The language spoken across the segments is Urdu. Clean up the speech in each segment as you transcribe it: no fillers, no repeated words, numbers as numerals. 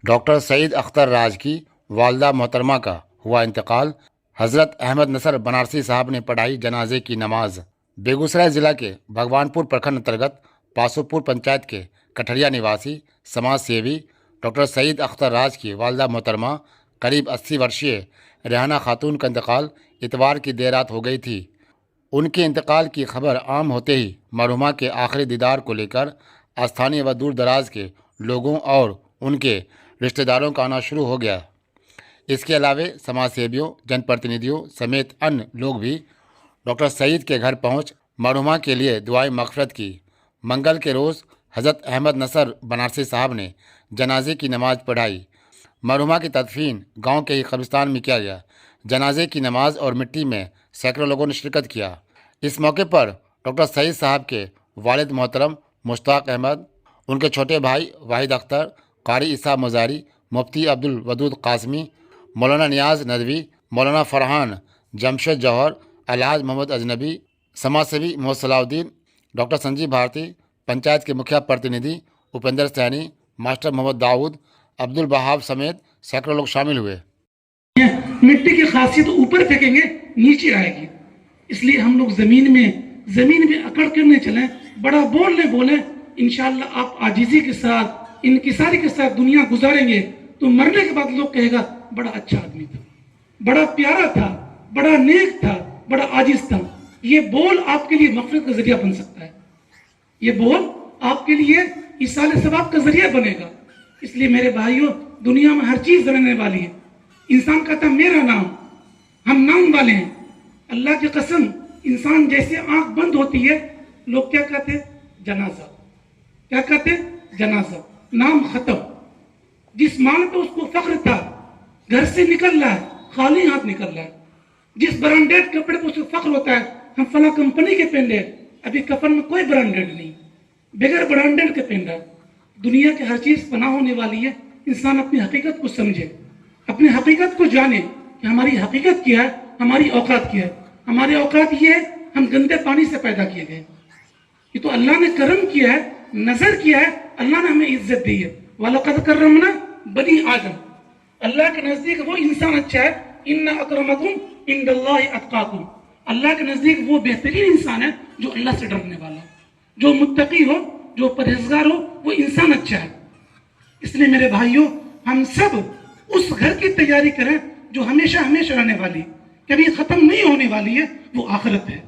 ڈاکٹر سعید اختر راج کی والدہ محترمہ کا ہوا انتقال۔ حضرت احمد نصر بنارسی صاحب نے پڑھائی جنازے کی نماز۔ بیگوسرائے ضلع کے بھگوان پور پرکھنڈ انترگت پاسو پور پنچایت کے کٹھریا نواسی سماج سیوی ڈاکٹر سعید اختر راج کی والدہ محترمہ قریب 80 ورشیہ ریحانہ خاتون کا انتقال اتوار کی دیر رات ہو گئی تھی۔ ان کے انتقال کی خبر عام ہوتے ہی مرحومہ کے آخری دیدار کو لے کر آستھانی و دور دراز کے لوگوں اور ان کے رشتہ داروں کا آنا شروع ہو گیا۔ اس کے علاوہ سماج سیویوں، جن پرتنیدھیوں سمیت ان لوگ بھی ڈاکٹر سعید کے گھر پہنچ مرحومہ کے لیے دعائیں مغفرت کی۔ منگل کے روز حضرت احمد نصر بنارسی صاحب نے جنازے کی نماز پڑھائی۔ مرحومہ کی تدفین گاؤں کے ہی قبرستان میں کیا گیا۔ جنازے کی نماز اور مٹی میں سینکڑوں لوگوں نے شرکت کیا۔ اس موقع پر ڈاکٹر سعید صاحب کے والد محترم مشتاق احمد، ان کے چھوٹے بھائی واحد اختر، قاری عیسیٰ مزاری، مفتی عبد الودود قاسمی، مولانا نیاز ندوی، مولانا فرحان جمشید جوہر، الحاج محمد اجنبی، سماج سیوی محمد صلاح الدین، ڈاکٹر سنجیو بھارتی، پنچایت کے مکھیا پرتنیدھی اپیندر سینی، ماسٹر محمد داؤد، عبد الوہاب سمیت سینکڑوں لوگ شامل ہوئے۔ مٹی کی خاصیت اوپر پھینکیں گے نیچے آئے گی، اس لیے ہم لوگ زمین میں اکڑ کرنے چلیں، بڑا بولیں انشاءاللہ آپ عاجزی کے ساتھ انکساری کے ساتھ دنیا گزاریں گے تو مرنے کے بعد لوگ کہے گا بڑا اچھا آدمی تھا، بڑا پیارا تھا، بڑا نیک تھا، بڑا عاجز تھا۔ یہ بول آپ کے لیے مغفرت کا ذریعہ بن سکتا ہے، یہ بول آپ کے لیے ایصال ثواب کا ذریعہ بنے گا۔ اس لیے میرے بھائیوں، دنیا میں ہر چیز رہنے والی ہے۔ انسان کہتا ہے میرا نام، ہم نام والے ہیں۔ اللہ کی قسم، انسان جیسے آنکھ بند ہوتی ہے لوگ کیا کہتے ہیں؟ جنازہ۔ کیا کہتے ہیں؟ جنازہ۔ نام ختم۔ جس مال پہ اس کو فخر تھا گھر سے نکل رہا ہے، خالی ہاتھ نکل رہا ہے۔ جس برانڈیڈ کپڑے پہ اس کو فخر ہوتا ہے ہم فلاں کمپنی کے پہن رہے، ابھی کفن میں کوئی برانڈیڈ نہیں، بغیر برانڈیڈ کے پہن رہا ہے۔ دنیا کی ہر چیز فنا ہونے والی ہے۔ انسان اپنی حقیقت کو سمجھے، اپنی حقیقت کو جانے کہ ہماری حقیقت کیا ہے، ہماری اوقات کیا ہے۔ ہماری اوقات یہ ہے ہم گندے پانی سے پیدا کیے گئے۔ یہ تو اللہ نے کرم کیا ہے، نظر کیا ہے، اللہ نے ہمیں عزت دی ہے۔ وَلَقَدْ كَرَّمْنَا بَنِي آدم۔ اللہ کے نزدیک وہ انسان اچھا ہے، إِنَّ أَكْرَمَكُمْ عِنْدَ اللَّهِ أَتْقَاكُمْ۔ اللہ کے نزدیک وہ بہترین انسان ہے جو اللہ سے ڈرنے والا، جو متقی ہو، جو پرہیزگار ہو، وہ انسان اچھا ہے۔ اس لیے میرے بھائیوں، ہم سب اس گھر کی تیاری کریں جو ہمیشہ ہمیشہ رہنے والی، کبھی ختم نہیں ہونے والی ہے، وہ آخرت ہے۔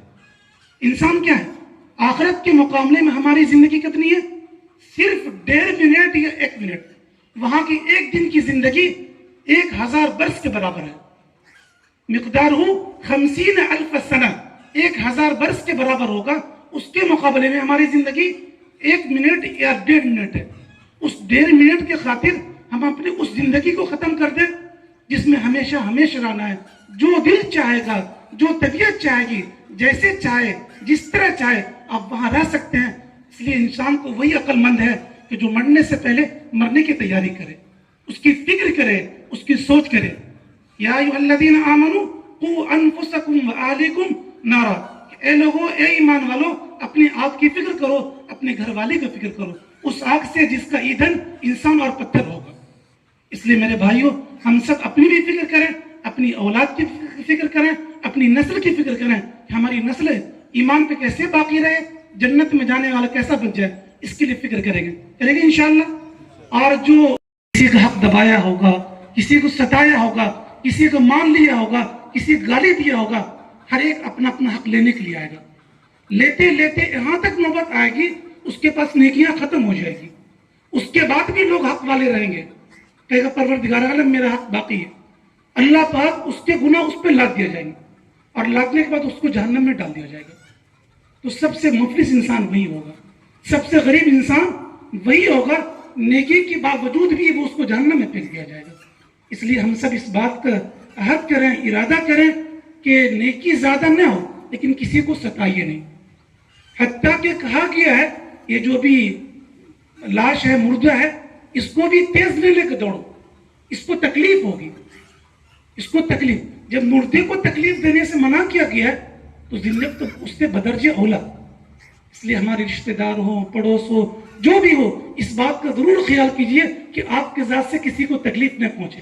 انسان کیا ہے؟ آخرت کے مقابلے میں ہماری زندگی کتنی ہے؟ صرف 1.5 منٹ یا 1 منٹ۔ وہاں کی ایک دن کی زندگی 1000 برس کے برابر ہے۔ مقدار ہو 50,000 سنہ، 1000 برس کے برابر ہوگا۔ اس کے مقابلے میں ہماری زندگی 1 منٹ یا 1.5 منٹ ہے۔ اس 1.5 منٹ کے خاطر ہم اپنی اس زندگی کو ختم کر دیں جس میں ہمیشہ ہمیشہ رہنا ہے۔ جو دل چاہے گا، جو طبیعت چاہے گی، جیسے چاہے، جس طرح چاہے آپ وہاں رہ سکتے ہیں۔ اس لیے انسان کو وہی عقل مند ہے کہ جو مرنے سے پہلے مرنے کی تیاری کرے، اس کی فکر کرے، اس کی سوچ کرے۔ یا ایھا الذین آمنوا قوا انفسکم واہلیکم نارا، اے لوگو، اے ایمان والو، اپنے آپ کی فکر کرو، اپنے گھر والے کی فکر کرو، اس آگ سے جس کا ایندھن انسان اور پتھر ہوگا۔ اس لیے میرے بھائیوں، ہم سب اپنی بھی فکر کریں، اپنی اولاد کی فکر کریں، اپنی نسل کی فکر کریں کہ ہماری نسل ایمان پہ کیسے باقی رہے، جنت میں جانے والا کیسا بن جائے، اس کے لیے فکر کریں گے انشاءاللہ۔ اور جو کسی کا حق دبایا ہوگا، کسی کو ستایا ہوگا، کسی کو مان لیا ہوگا، کسی کو گالی دیا ہوگا، ہر ایک اپنا اپنا حق لینے کے لیے آئے گا۔ لیتے لیتے یہاں تک نوبت آئے گی اس کے پاس نیکیاں ختم ہو جائے گی، اس کے بعد بھی لوگ حق والے رہیں گے، کہے گا پروردگار عالم میرا حق باقی ہے۔ اللہ پاک اس کے گناہ اس پہ لاد دیا جائیں گے، اور لادنے کے بعد اس کو جہنم میں ڈال دیا جائے گا۔ تو سب سے مفلس انسان وہی ہوگا، سب سے غریب انسان وہی ہوگا، نیکی کے باوجود بھی وہ اس کو جہنم میں پھینک دیا جائے گا۔ اس لیے ہم سب اس بات کا عہد کریں، ارادہ کریں کہ نیکی زیادہ نہ ہو لیکن کسی کو ستائیے نہیں۔ حتیٰ کہ کہا گیا ہے یہ جو بھی لاش ہے، مردہ ہے، اس کو بھی تیز نہیں لے کے دوڑو، اس کو تکلیف ہوگی، اس کو تکلیف۔ جب مردے کو تکلیف دینے سے منع کیا گیا ہے تو زندگی تو اس سے بدرجہ اولا۔ اس لیے ہمارے رشتہ دار ہوں، پڑوس ہو، جو بھی ہو اس بات کا ضرور خیال کیجئے کہ آپ کے ذات سے کسی کو تکلیف نہ پہنچے.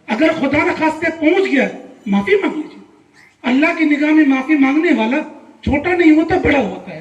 اگر خدا نخواستہ پہنچ گیا معافی مانگ لیجیے. اللہ کی نگاہ میں معافی مانگنے والا چھوٹا نہیں ہوتا، بڑا ہوتا ہے.